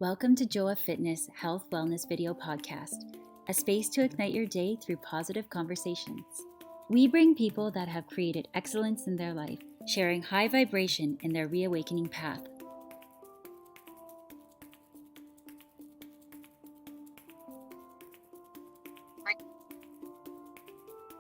Welcome to Joa Fitness Health Wellness Video Podcast, a space to ignite your day through positive conversations. We bring people that have created excellence in their life, sharing high vibration in their reawakening path.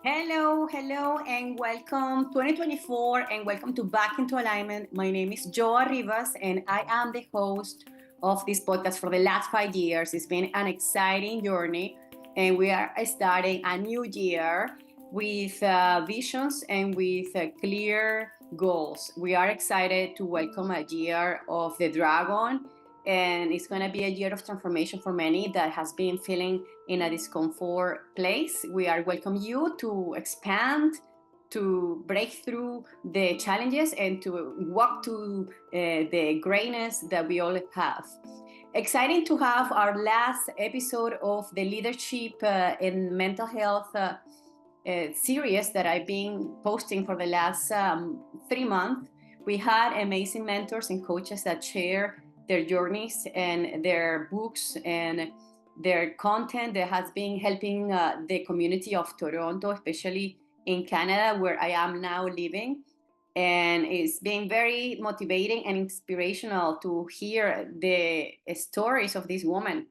Hello, and welcome 2024, and welcome to Back into Alignment. My name is Joa Rivas, and I am the host of this podcast for the last 5 years. It's been an exciting journey, and we are starting a new year with visions and with clear goals. We are excited to welcome a year of the dragon, and it's going to be a year of transformation for many that has been feeling in a discomfort place. We are welcome you to expand, to break through the challenges, and to walk to the greatness that we all have. Exciting to have our last episode of the leadership and mental health series that I've been posting for the last 3 months. We had amazing mentors and coaches that share their journeys and their books and their content that has been helping the community of Toronto, especially in Canada, where I am now living. And it's been very motivating and inspirational to hear the stories of this woman.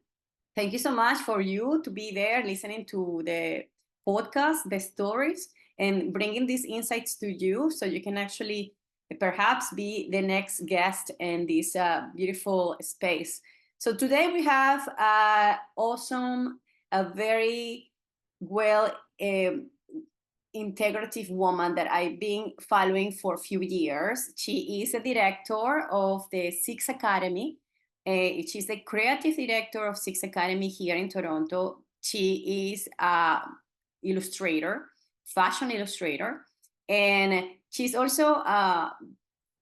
Thank you so much for you to be there listening to the podcast, the stories, and bringing these insights to you so you can actually perhaps be the next guest in this beautiful space. So today we have awesome, a very well integrative woman that I've been following for a few years. She is a director of the Six Academy. She's the creative director of Six Academy here in Toronto. She is an illustrator, fashion illustrator, and she's also a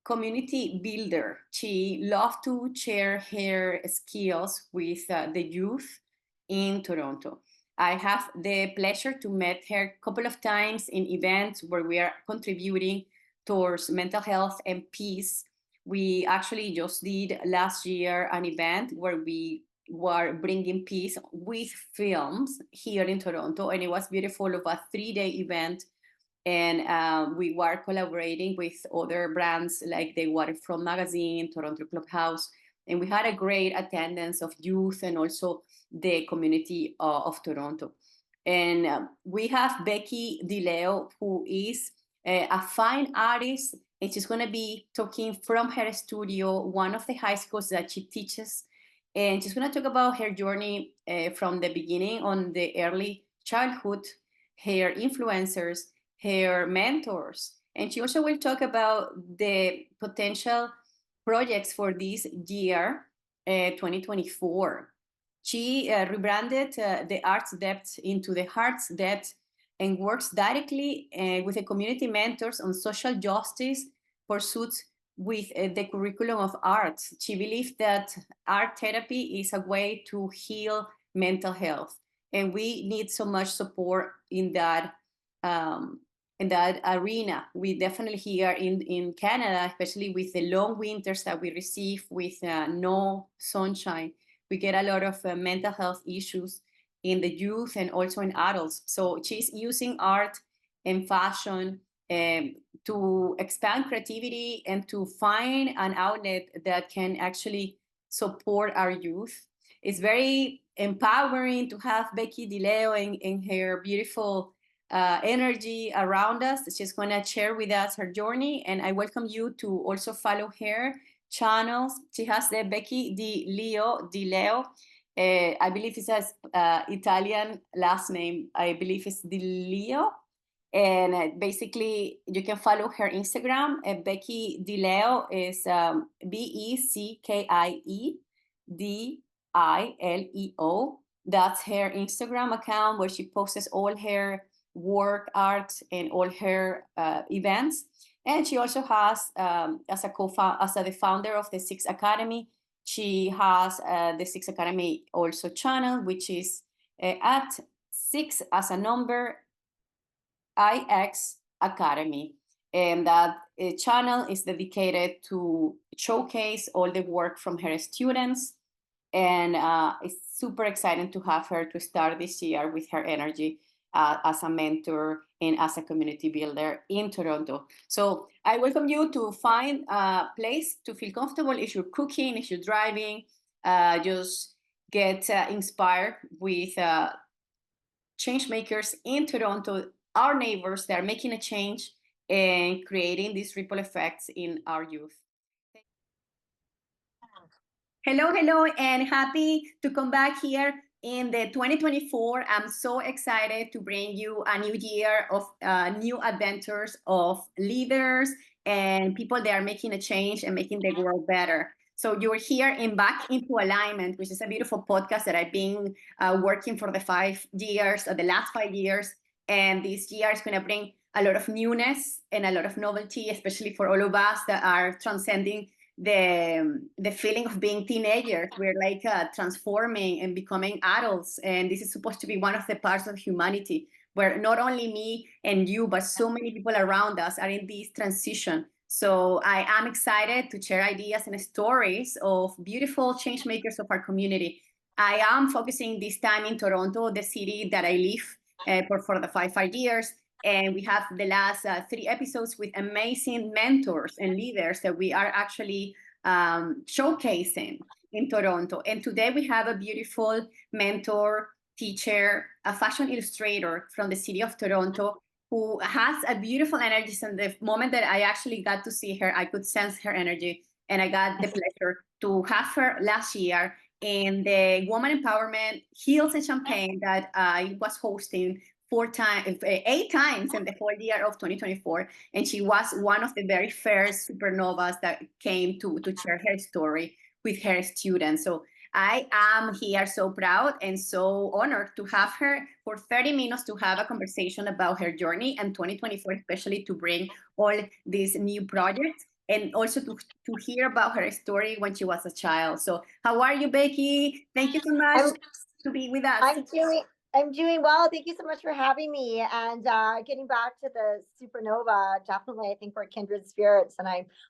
community builder. She loves to share her skills with the youth in Toronto. I have the pleasure to meet her a couple of times in events where we are contributing towards mental health and peace. We actually just did last year an event where we were bringing peace with films here in Toronto, and it was beautiful of a 3-day event. And we were collaborating with other brands like the Waterfront Magazine, Toronto Clubhouse, and we had a great attendance of youth and also the community of Toronto. And we have Beckie Di Leo, who is a fine artist, and she's going to be talking from her studio, one of the high schools that she teaches. And she's going to talk about her journey from the beginning on the early childhood, her influencers, her mentors. And she also will talk about the potential projects for this year, 2024. She rebranded the Arts Dept into the HeARTs Dept and works directly with the community mentors on social justice pursuits with the curriculum of arts. She believes that art therapy is a way to heal mental health, and we need so much support in that arena. We definitely here in Canada, especially with the long winters that we receive with no sunshine, we get a lot of mental health issues in the youth and also in adults. So she's using art and fashion to expand creativity and to find an outlet that can actually support our youth. It's very empowering to have Beckie Di Leo and her beautiful energy around us. She's going to share with us her journey, and I welcome you to also follow her channels. She has the Beckie Di Leo. I believe it's an Italian last name. I believe it's Dileo. And basically, you can follow her Instagram. Beckie Di Leo is BeckieDileo. That's her Instagram account where she posts all her work, art, and all her events. And she also has, as the founder of the Six Academy, she has the Six Academy also channel, which is at 6 as a number IX Academy. And that channel is dedicated to showcase all the work from her students And it's super exciting to have her to start this year with her energy as a mentor and as a community builder in Toronto. So I welcome you to find a place to feel comfortable. If you're cooking, if you're driving, just get inspired with change makers in Toronto, our neighbors that are making a change and creating these ripple effects in our youth. Hello, hello, and happy to come back here in the 2024. I'm so excited to bring you a new year of new adventures of leaders and people that are making a change and making the world better. So you're here in Back into Alignment, which is a beautiful podcast that I've been working for the 5 years, the last 5 years. And this year is going to bring a lot of newness and a lot of novelty, especially for all of us that are transcending the feeling of being teenagers. We're like transforming and becoming adults, and this is supposed to be one of the parts of humanity where not only me and you but so many people around us are in this transition. So I am excited to share ideas and stories of beautiful change makers of our community. I am focusing this time in Toronto, the city that I live for the 5 years. And we have the last 3 episodes with amazing mentors and leaders that we are actually showcasing in Toronto. And today we have a beautiful mentor, teacher, a fashion illustrator from the city of Toronto who has a beautiful energy. And the moment that I actually got to see her, I could sense her energy. And I got the pleasure to have her last year in the Woman Empowerment Heels and Champagne that I was hosting 8 times in the whole year of 2024. And she was one of the very first supernovas that came to share her story with her students. So I am here so proud and so honored to have her for 30 minutes to have a conversation about her journey and 2024, especially to bring all these new projects and also to hear about her story when she was a child. So how are you, Beckie? Thank you so much to be with us. I'm doing well. Thank you so much for having me. And getting back to the supernova, definitely, I think we're kindred spirits, and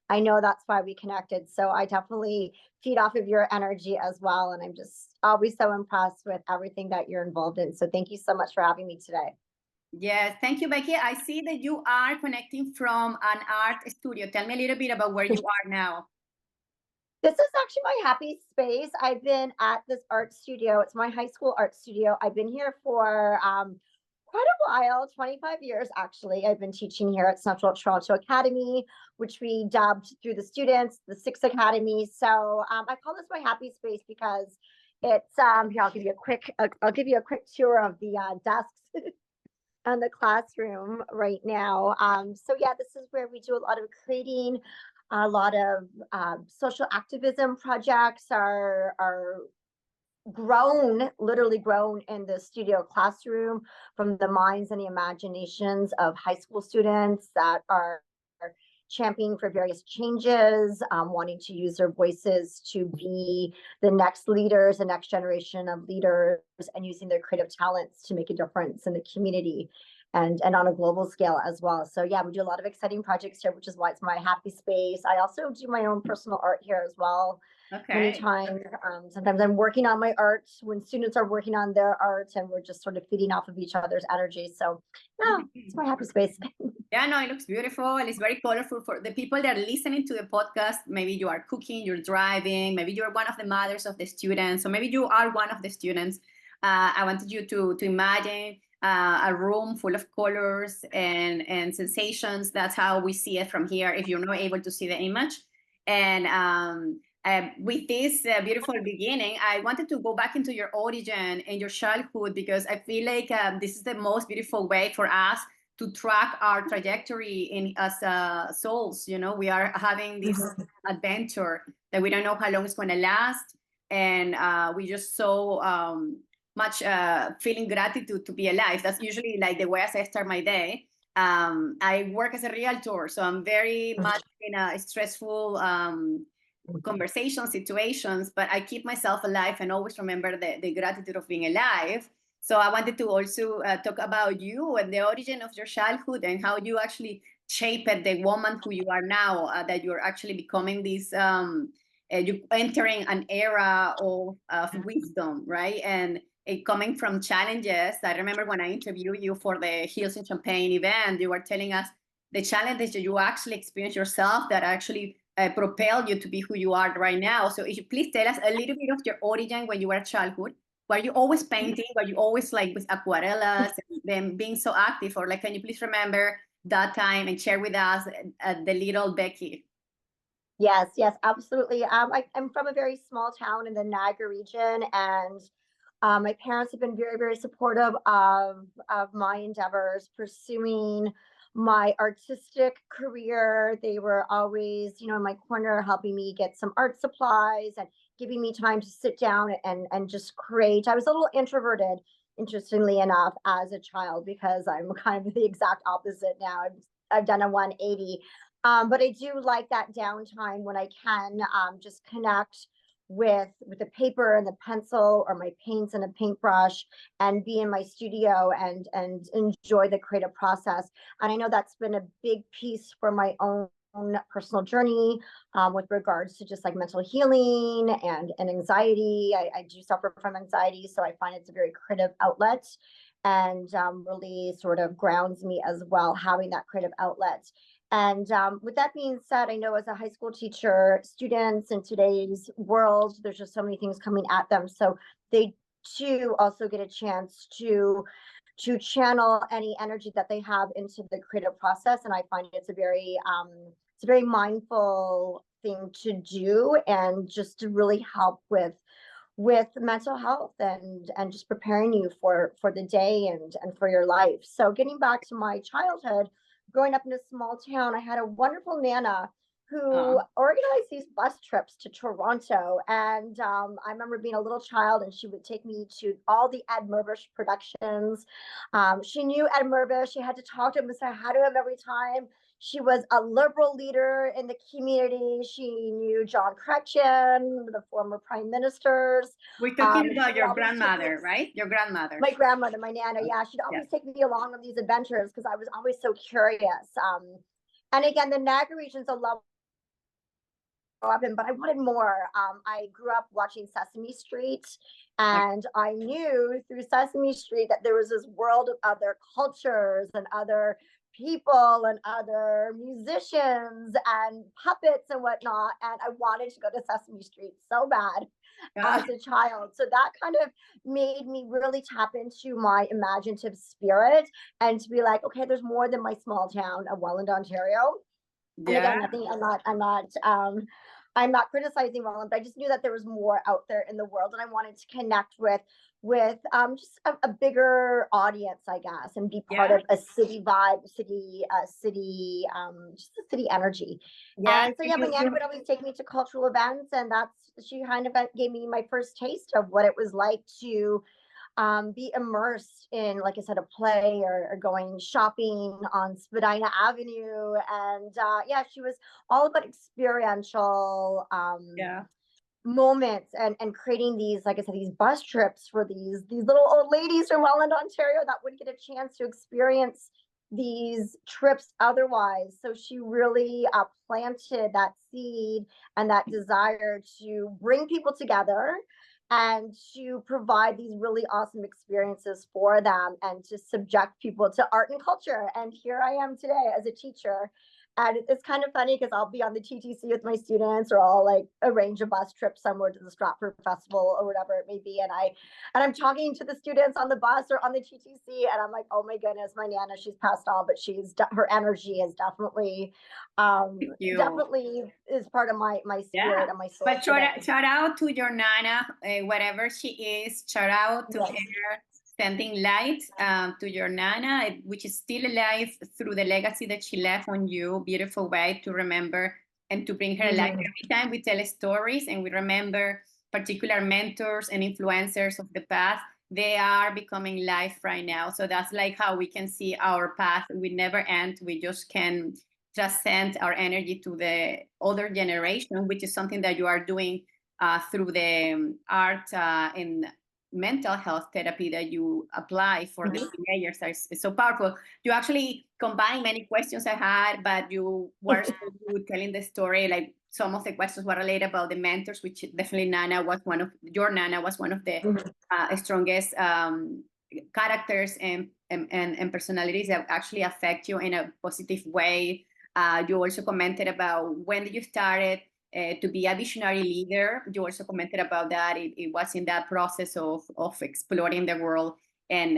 I know that's why we connected. So I definitely feed off of your energy as well, and I'm just always so impressed with everything that you're involved in. So thank you so much for having me today. Yes, thank you, Beckie. I see that you are connecting from an art studio. Tell me a little bit about where you are now. This is actually my happy space. I've been at this art studio. It's my high school art studio. I've been here for quite a while, 25 years actually. I've been teaching here at Central Toronto Academy, which we dubbed through the students the Six Academy. So I call this my happy space because it's here. I'll give you a quick tour of the desks and the classroom right now. So yeah, this is where we do a lot of creating. A lot of social activism projects are literally grown in the studio classroom from the minds and the imaginations of high school students that are championing for various changes, wanting to use their voices to be the next leaders, the next generation of leaders, and using their creative talents to make a difference in the community and on a global scale as well. So yeah, we do a lot of exciting projects here, which is why it's my happy space. I also do my own personal art here as well. Okay. Many times, sometimes I'm working on my art when students are working on their art, and we're just sort of feeding off of each other's energy. So yeah, it's my happy space. Yeah, no, it looks beautiful. It's very colorful for the people that are listening to the podcast. Maybe you are cooking, you're driving, maybe you're one of the mothers of the students, or maybe you are one of the students. I wanted you to imagine a room full of colors and sensations. That's how we see it from here, if you're not able to see the image. And with this beautiful beginning, I wanted to go back into your origin and your childhood, because I feel like this is the most beautiful way for us to track our trajectory in as souls. You know, we are having this adventure that we don't know how long it's going to last, and we just so much feeling gratitude to be alive. That's usually like the way as I start my day. I work as a realtor, so I'm very much in a stressful conversation situations, but I keep myself alive and always remember the gratitude of being alive. So I wanted to also talk about you and the origin of your childhood and how you actually shaped the woman who you are now, that you're actually becoming this you entering an era of wisdom, right? And coming from challenges. I remember when I interviewed you for the Heels in Champagne event, you were telling us the challenges that you actually experienced yourself that actually propelled you to be who you are right now. So if you please tell us a little bit of your origin when you were a childhood. Were you always painting? Were you always like with aquarellas and then being so active? Or like, can you please remember that time and share with us the little Beckie? Yes, yes, absolutely. I'm from a very small town in the Niagara region, and my parents have been very, very supportive of my endeavors, pursuing my artistic career. They were always, in my corner, helping me get some art supplies and giving me time to sit down and just create. I was a little introverted, interestingly enough, as a child, because I'm kind of the exact opposite now. I've done a 180. But I do like that downtime when I can just connect with the paper and the pencil, or my paints and a paintbrush, and be in my studio and enjoy the creative process. And I know that's been a big piece for my own personal journey, with regards to just like mental healing and anxiety. I do suffer from anxiety, so I find it's a very creative outlet, and really sort of grounds me as well, having that creative outlet. And with that being said, I know as a high school teacher, students in today's world, there's just so many things coming at them. So they too also get a chance to channel any energy that they have into the creative process. And I find it's a very mindful thing to do, and just to really help with mental health and just preparing you for the day and for your life. So getting back to my childhood, growing up in a small town, I had a wonderful Nana who organized these bus trips to Toronto. And I remember being a little child, and she would take me to all the Ed Mirvish productions. She knew Ed Mirvish. She had to talk to him and say hi to him every time. She was a liberal leader in the community. She knew John Cretchen, the former prime ministers. We're talking about your grandmother, right? Your grandmother. My grandmother, my Nana, yeah. She'd always take me along on these adventures because I was always so curious. And again, the Niagara region's a love, but I wanted more. I grew up watching Sesame Street, and I knew through Sesame Street that there was this world of other cultures and other people and other musicians and puppets and whatnot. And I wanted to go to Sesame Street so bad as a child. So that kind of made me really tap into my imaginative spirit, and to be like, okay, there's more than my small town of Welland, Ontario. And again, I'm not criticizing Welland, but I just knew that there was more out there in the world, and I wanted to connect with just a bigger audience, I guess, and be part of a city vibe, just a city energy. And so my Nana would always take me to cultural events, and she kind of gave me my first taste of what it was like to be immersed in, like I said, a play, or going shopping on Spadina Avenue. And she was all about experiential moments, and creating these, like I said, these bus trips for these little old ladies from Welland, Ontario, that would get a chance to experience these trips otherwise. So she really planted that seed and that desire to bring people together, and to provide these really awesome experiences for them, and to subject people to art and culture. And here I am today as a teacher. And it's kind of funny because I'll be on the TTC with my students, or I'll like arrange a bus trip somewhere to the Stratford Festival or whatever it may be. And I'm talking to the students on the bus or on the TTC, and I'm like, oh my goodness, my Nana, she's passed on, but her energy is definitely is part of my spirit and my soul. But shout out to your Nana, whatever she is. Shout out to her, sending light to your Nana, which is still alive through the legacy that she left on you. Beautiful way to remember and to bring her alive. Every time we tell stories and we remember particular mentors and influencers of the past, they are becoming live right now. So that's like how we can see our path. We never end. We just can transcend our energy to the older generation, which is something that you are doing through the art and mental health therapy that you apply for the teenagers is so powerful. You actually combine many questions I had, but you were so good telling the story. Like some of the questions were related about the mentors, which definitely your Nana was one of the strongest characters and personalities that actually affect you in a positive way. You also commented about when you started to be a visionary leader. You also commented about that. It was in that process of exploring the world and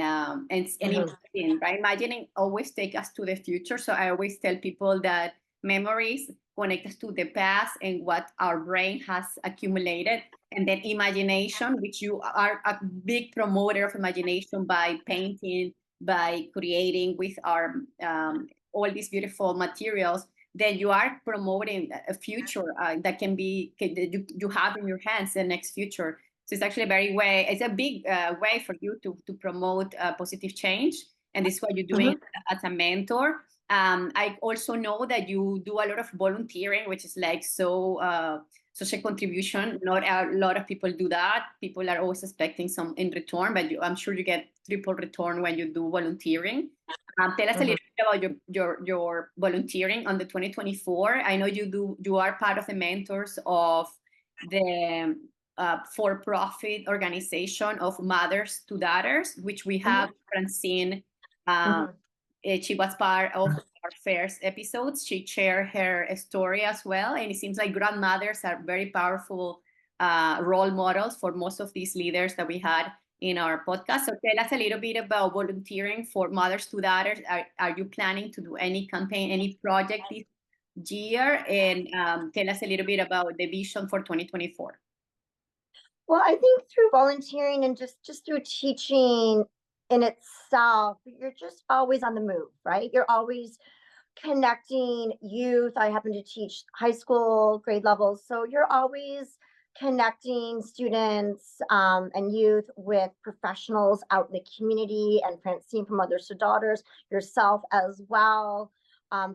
imagining, right? Imagining always take us to the future. So I always tell people that memories connect us to the past and what our brain has accumulated. And then imagination, which you are a big promoter of imagination by painting, by creating with our all these beautiful materials, then you are promoting a future that you have in your hands, the next future. So it's actually it's a big way for you to promote positive change. And this is what you're doing as a mentor. I also know that you do a lot of volunteering, which is like such a contribution. Not a lot of people do that. People are always expecting some in return, but I'm sure you get triple return when you do volunteering. Tell us a little bit about your volunteering on the 2024. I know you are part of the mentors of the for-profit organization of Mothers to Daughters, which we have Francine. She was part of our first episodes. She shared her story as well. And it seems like grandmothers are very powerful role models for most of these leaders that we had in our podcast. So tell us a little bit about volunteering for Mothers to Daughters. Are you planning to do any campaign, any project this year? And tell us a little bit about the vision for 2024. Well, I think through volunteering and just through teaching in itself, you're just always on the move, right? You're always connecting youth. I happen to teach high school grade levels, so you're always connecting students and youth with professionals out in the community, and Francine from Mothers to Daughters, yourself as well,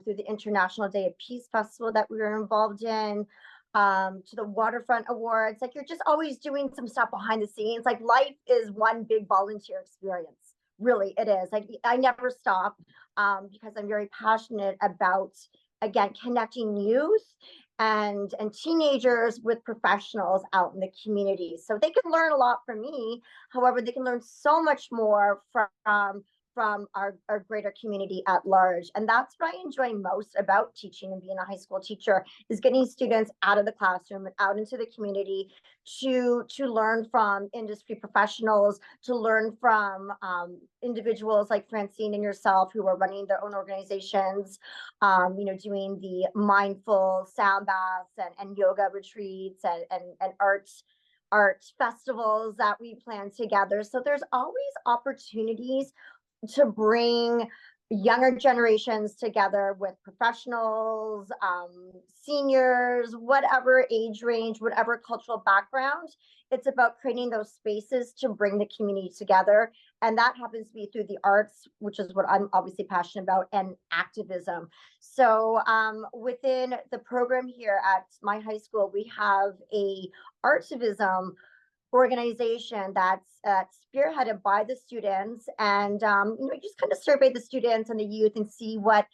through the International Day of Peace Festival that we were involved in, to the Waterfront Awards. Like, you're just always doing some stuff behind the scenes. Like, life is one big volunteer experience. Really, it is. Like, I never stop because I'm very passionate about, again, connecting youth and teenagers with professionals out in the community, so they can learn a lot from me. However, they can learn so much more from our greater community at large. And that's what I enjoy most about teaching and being a high school teacher, is getting students out of the classroom and out into the community to learn from industry professionals, to learn from individuals like Francine and yourself, who are running their own organizations, doing the mindful sound baths and yoga retreats and art festivals that we plan together. So there's always opportunities to bring younger generations together with professionals, seniors, whatever age range, whatever cultural background. It's about creating those spaces to bring the community together. And that happens to be through the arts, which is what I'm obviously passionate about, and activism. So within the program here at my high school, we have a artivism organization that's spearheaded by the students, and just kind of survey the students and the youth and see what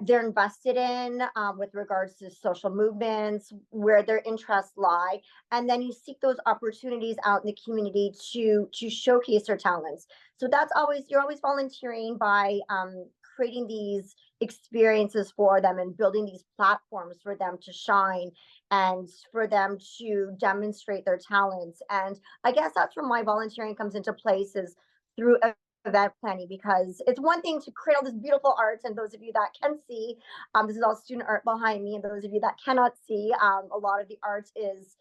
they're invested in with regards to social movements, where their interests lie, and then you seek those opportunities out in the community to showcase their talents. So you're always volunteering by creating these experiences for them and building these platforms for them to shine and for them to demonstrate their talents. And I guess that's where my volunteering comes into place, is through event planning, because it's one thing to create all this beautiful art, and those of you that can see, this is all student art behind me, and those of you that cannot see, a lot of the art is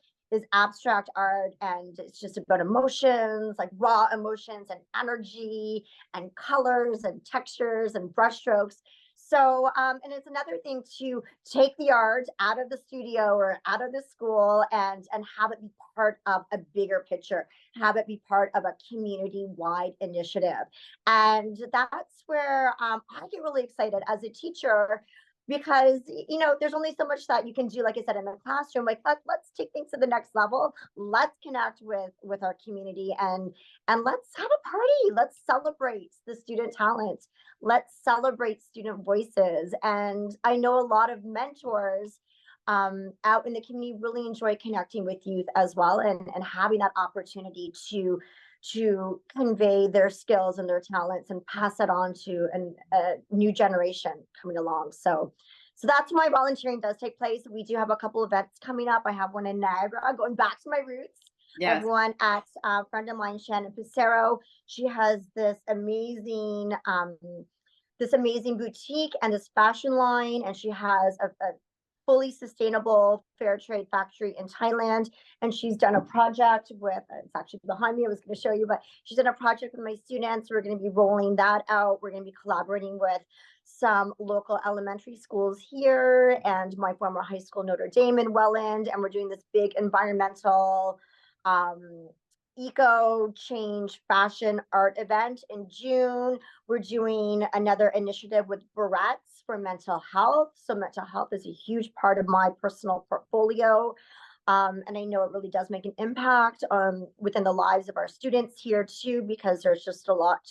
abstract art, and it's just about emotions, like raw emotions and energy and colors and textures and brushstrokes. So, and it's another thing to take the art out of the studio or out of the school and have it be part of a bigger picture, have it be part of a community-wide initiative. And that's where I get really excited as a teacher, because there's only so much that you can do, like I said, in the classroom. Like, let's take things to the next level. Let's connect with our community, and let's have a party. Let's celebrate the student talent. Let's celebrate student voices. And I know a lot of mentors out in the community really enjoy connecting with youth as well, and having that opportunity to convey their skills and their talents and pass it on to a new generation coming along. So that's why volunteering does take place. We do have a couple events coming up. I have one in Niagara, going back to my roots. Yes. I have one at a friend of mine, Shannon Pissarro. She has this amazing boutique and this fashion line, and she has a fully sustainable fair trade factory in Thailand. And she's done a project with, it's actually behind me, I was going to show you, but she's done a project with my students. We're going to be rolling that out. We're going to be collaborating with some local elementary schools here and my former high school, Notre Dame in Welland. And we're doing this big environmental eco change fashion art event in June. We're doing another initiative with Barrettes for mental health. So mental health is a huge part of my personal portfolio. And I know it really does make an impact within the lives of our students here too, because there's just a lot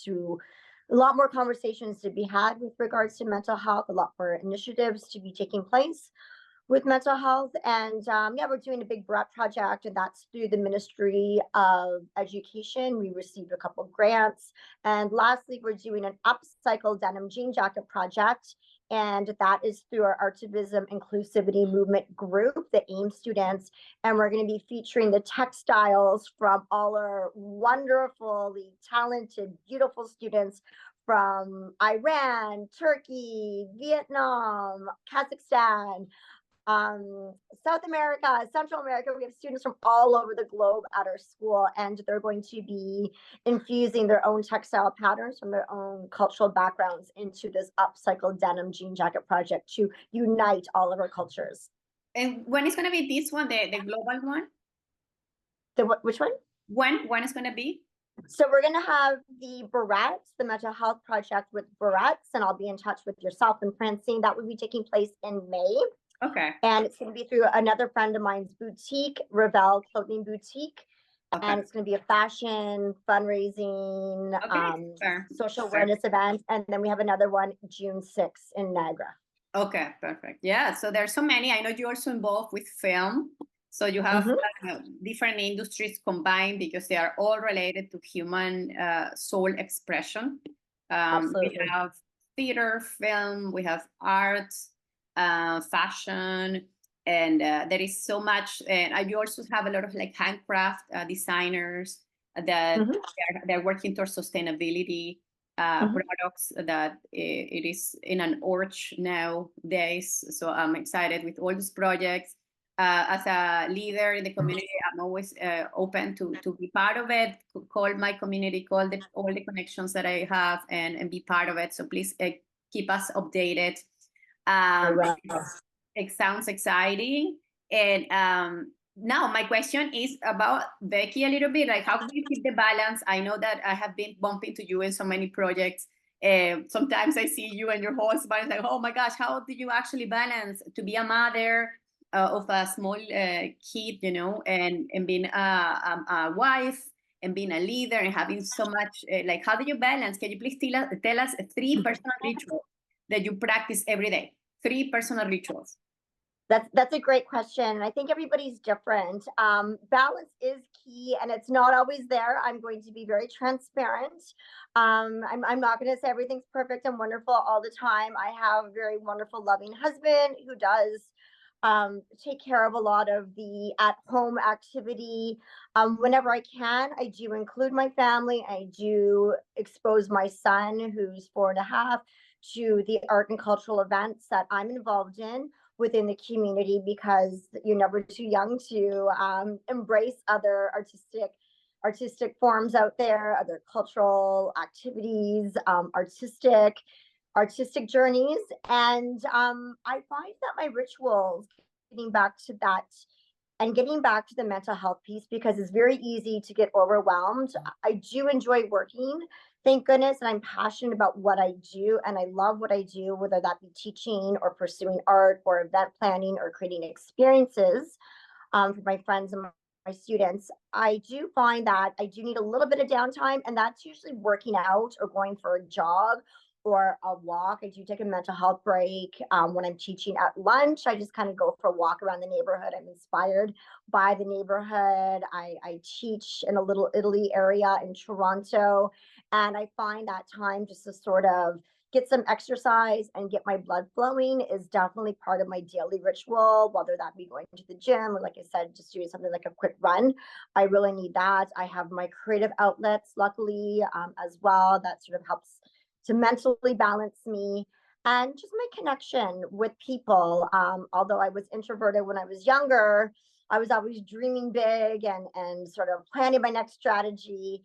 more conversations to be had with regards to mental health, a lot more initiatives to be taking place with mental health. And we're doing a big Barrette project, and that's through the Ministry of Education. We received a couple of grants. And lastly, we're doing an upcycle denim jean jacket project, and that is through our Artivism Inclusivity Movement group, the AIM students. And we're going to be featuring the textiles from all our wonderfully talented, beautiful students from Iran, Turkey, Vietnam, Kazakhstan, South America, Central America. We have students from all over the globe at our school, and they're going to be infusing their own textile patterns from their own cultural backgrounds into this upcycled denim jean jacket project to unite all of our cultures. And when is going to be this one, the global one? Which one? When is going to be? So we're going to have the Barrettes, the mental health project with Barrettes, and I'll be in touch with yourself and Francine. That will be taking place in May. Okay. And it's going to be through another friend of mine's boutique, Ravel Clothing Boutique. Okay. And it's going to be a fashion, fundraising, social awareness event. And then we have another one June 6th in Niagara. Okay, perfect. Yeah, so there's so many. I know you're also involved with film. So you have different industries combined because they are all related to human soul expression. We have theater, film, we have art, fashion, and there is so much. And you also have a lot of like handcraft designers that they're working towards sustainability products that it is in an urge nowadays. So I'm excited with all these projects. As a leader in the community, I'm always open to be part of it, call my community, call all the connections that I have and be part of it. So please keep us updated. It sounds exciting. And now my question is about Beckie a little bit, like how do you keep the balance? I know that I have been bumping to you in so many projects. Sometimes I see you and your husband, like, oh my gosh, how do you actually balance to be a mother of a small kid, and being a wife and being a leader and having so much, like, how do you balance? Can you please tell us 3 personal rituals that you practice every day? 3 personal rituals. That's a great question. I think everybody's different. Balance is key, and it's not always there. I'm going to be very transparent. I'm not going to say everything's perfect and wonderful all the time. I have a very wonderful, loving husband who does take care of a lot of the at-home activity. Whenever I can, I do include my family. I do expose my son, who's 4.5, to the art and cultural events that I'm involved in within the community, because you're never too young to embrace other artistic forms out there, other cultural activities, artistic journeys. And I find that my rituals, getting back to that And getting back to the mental health piece, because it's very easy to get overwhelmed. I do enjoy working, thank goodness, and I'm passionate about what I do, and I love what I do, whether that be teaching or pursuing art or event planning or creating experiences for my friends and my students. I do find that I do need a little bit of downtime, and that's usually working out or going for a jog or a walk. I do take a mental health break when I'm teaching at lunch. I just kind of go for a walk around the neighborhood. I'm inspired by the neighborhood. I teach in a Little Italy area in Toronto, and I find that time just to sort of get some exercise and get my blood flowing is definitely part of my daily ritual, whether that be going to the gym or, like I said, just doing something like a quick run. I really need that. I have my creative outlets, luckily, as well, that sort of helps to mentally balance me, and just my connection with people. Although I was introverted when I was younger, I was always dreaming big and sort of planning my next strategy.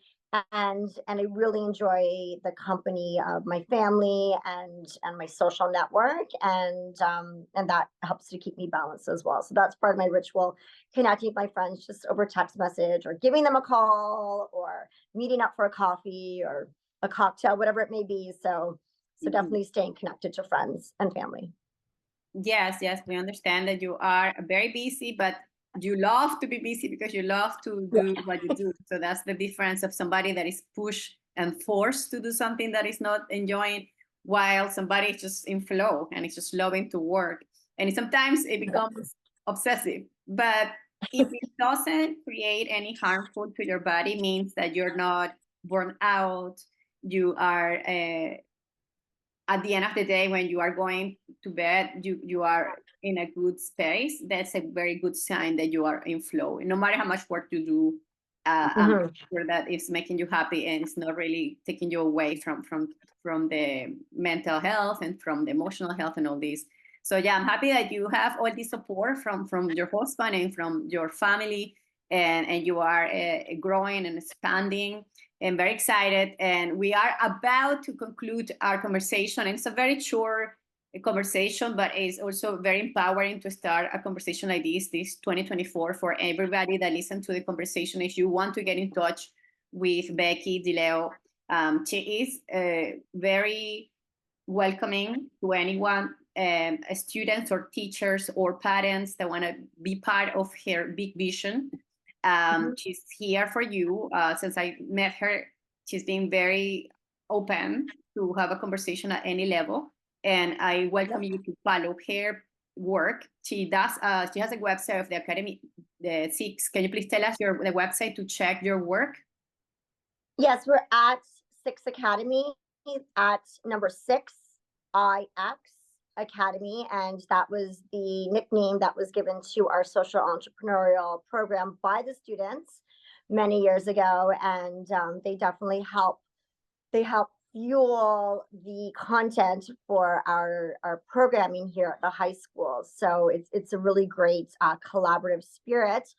And I really enjoy the company of my family and my social network, and that helps to keep me balanced as well. So that's part of my ritual, connecting with my friends just over text message or giving them a call or meeting up for a coffee or a cocktail, whatever it may be. So definitely staying connected to friends and family. Yes, yes, we understand that you are very busy, but you love to be busy because you love to do what you do. So that's the difference of somebody that is pushed and forced to do something that is not enjoying, while somebody is just in flow and is just loving to work. And sometimes it becomes obsessive, but if it doesn't create any harmful to your body, means that you're not burned out, you are at the end of the day, when you are going to bed, you are in a good space. That's a very good sign that you are in flow. No matter how much work you do, I'm sure that it's making you happy and it's not really taking you away from the mental health and from the emotional health and all this. So yeah, I'm happy that you have all this support from your husband and from your family, and you are growing and expanding. I'm very excited, and we are about to conclude our conversation. And it's a very short conversation, but it's also very empowering to start a conversation like this 2024, for everybody that listened to the conversation. If you want to get in touch with Beckie Di Leo, she is very welcoming to anyone, students or teachers or parents that want to be part of her big vision. She's here for you. Since I met her, she's been very open to have a conversation at any level, and I welcome you to follow her work. She does. She has a website of the Academy, the Six. Can you please tell us the website to check your work? Yes, we're at Six Academy, at number 6IX Academy, and that was the nickname that was given to our social entrepreneurial program by the students many years ago. And they definitely help fuel the content for our programming here at the high school. So it's a really great collaborative spirit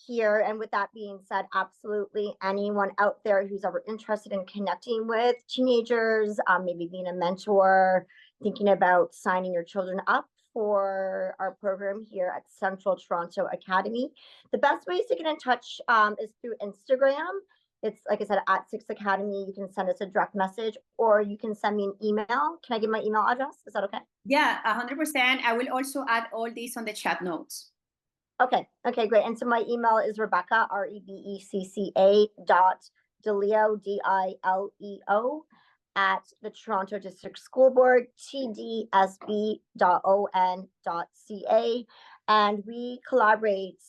here. And with that being said, absolutely anyone out there who's ever interested in connecting with teenagers, maybe being a mentor, thinking about signing your children up for our program here at Central Toronto Academy, the best ways to get in touch is through Instagram. It's, like I said, at Six Academy. You can send us a direct message, or you can send me an email. Can I give my email address? Is that okay? Yeah, 100%. I will also add all these on the chat notes. Okay, great. And so my email is Rebecca, REBECCA .Dileo, DILEO, at the Toronto District School Board, TDSB.on.ca. And we collaborate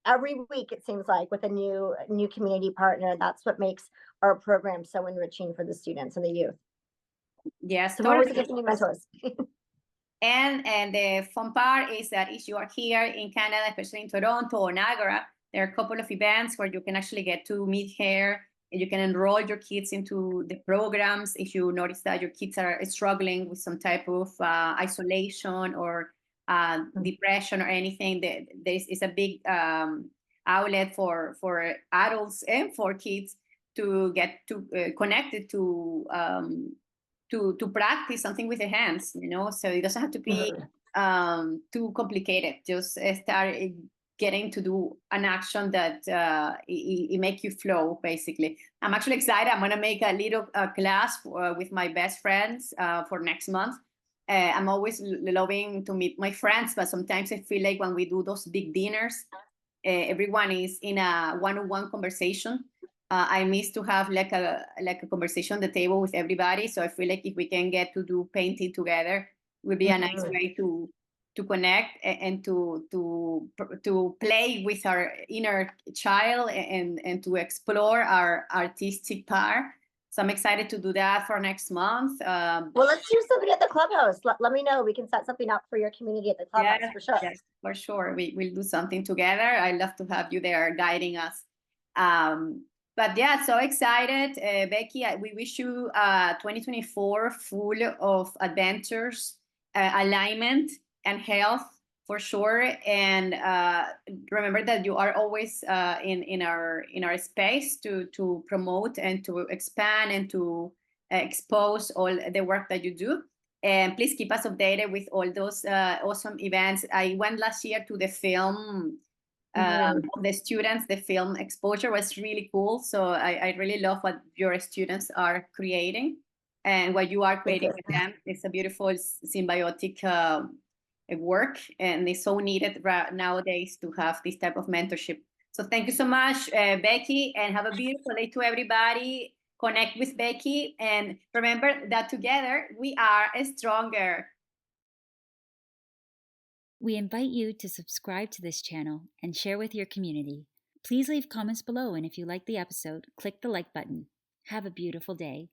every week, it seems like, with a new community partner. That's what makes our program so enriching for the students and the youth. Yes, so totally. We're always getting new mentors. And the fun part is that if you are here in Canada, especially in Toronto or Niagara, there are a couple of events where you can actually get to meet her, and you can enroll your kids into the programs. If you notice that your kids are struggling with some type of isolation or depression or anything, this is a big outlet for adults and for kids to get to connected to practice something with the hands, so it doesn't have to be too complicated. Just start getting to do an action that it make you flow, basically. I'm actually excited. I'm going to make a little class with my best friends for next month. I'm always loving to meet my friends, but sometimes I feel like when we do those big dinners, everyone is in a one-on-one conversation. I miss to have like a conversation on the table with everybody. So I feel like if we can get to do painting together, would be a nice way to connect and to play with our inner child and to explore our artistic part. So I'm excited to do that for next month. Well, let's do something at the clubhouse. Let me know. We can set something up for your community at the clubhouse, Yes, for sure. yes, for sure. We'll do something together. I love to have you there guiding us. But yeah, so excited. Beckie, we wish you 2024 full of adventures, alignment, and health for sure. And remember that you are always in our space to promote and to expand and to expose all the work that you do. And please keep us updated with all those awesome events. I went last year to the film of the students. The film exposure was really cool. So I really love what your students are creating and what you are creating with them. It's a beautiful symbiotic work, and it's so needed nowadays to have this type of mentorship. So thank you so much, Beckie, and have a beautiful day to everybody. Connect with Beckie, and remember that together we are stronger. We invite you to subscribe to this channel and share with your community. Please leave comments below, and if you like the episode, click the like button. Have a beautiful day.